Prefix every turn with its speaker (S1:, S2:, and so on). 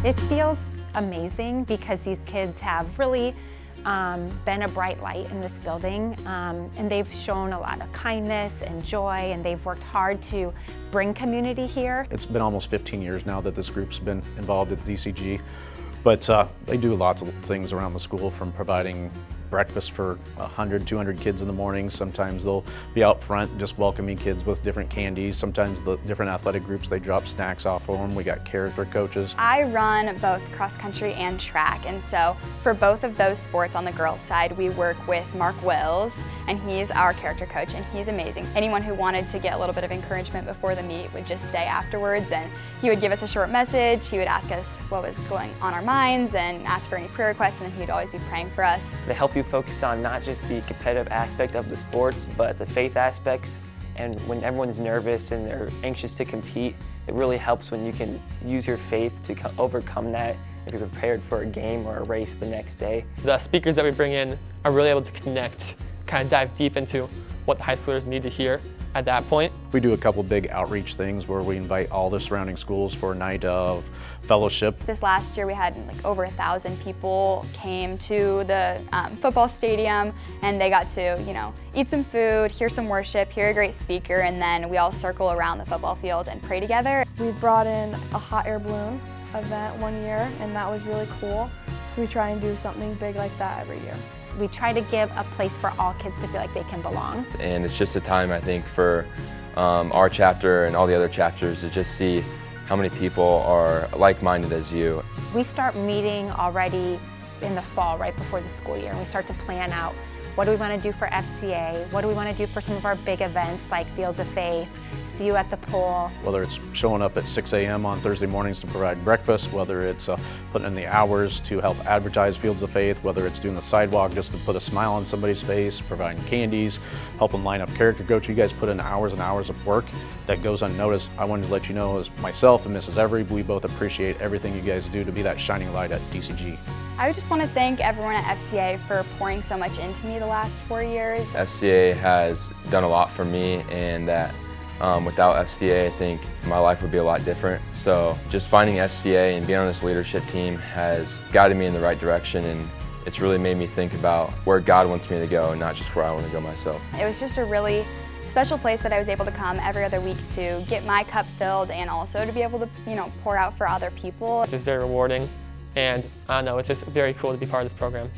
S1: It feels amazing because these kids have really been a bright light in this building, and they've shown a lot of kindness and joy, and they've worked hard to bring community here.
S2: It's been almost 15 years now that this group's been involved at DCG, but they do lots of things around the school, from providing breakfast for 100, 200 kids in the morning. Sometimes they'll be out front just welcoming kids with different candies. Sometimes the different athletic groups, they drop snacks off for them. We got character coaches.
S3: I run both cross country and track, and so for both of those sports on the girls' side, we work with Mark Wills, and he's our character coach, and he's amazing. Anyone who wanted to get a little bit of encouragement before the meet would just stay afterwards, and he would give us a short message. He would ask us what was going on our minds and ask for any prayer requests, and then he'd always be praying for us.
S4: They help you focus on not just the competitive aspect of the sports, but the faith aspects. And when everyone's nervous and they're anxious to compete, it really helps when you can use your faith to overcome that if you're prepared for a game or a race the next day.
S5: The speakers that we bring in are really able to connect, kind of dive deep into what the high schoolers need to hear at that point.
S2: We do a couple big outreach things where we invite all the surrounding schools for a night of fellowship.
S3: This last year we had like over 1,000 people came to the football stadium, and they got to, eat some food, hear some worship, hear a great speaker, and then we all circle around the football field and pray together.
S6: We brought in a hot air balloon event one year, and that was really cool. So we try and do something big like that every year.
S1: We try to give a place for all kids to feel like they can belong.
S7: And it's just a time, I think, for our chapter and all the other chapters to just see how many people are like-minded as you.
S1: We start meeting already in the fall, right before the school year, and we start to plan out what do we want to do for FCA, what do we want to do for some of our big events like Fields of Faith, See You at the Pool.
S2: Whether it's showing up at 6 a.m. on Thursday mornings to provide breakfast, whether it's putting in the hours to help advertise Fields of Faith, whether it's doing the sidewalk just to put a smile on somebody's face, providing candies, helping line up character coach. You guys put in hours and hours of work that goes unnoticed. I wanted to let you know, as myself and Mrs. Every, we both appreciate everything you guys do to be that shining light at DCG.
S3: I just want to thank everyone at FCA for pouring so much into me the last 4 years.
S7: FCA has done a lot for me, and that without FCA, I think my life would be a lot different. So just finding FCA and being on this leadership team has guided me in the right direction, and it's really made me think about where God wants me to go and not just where I want to go myself.
S3: It was just a really special place that I was able to come every other week to get my cup filled, and also to be able to, pour out for other people.
S5: It's just very rewarding, and I don't know, it's just very cool to be part of this program.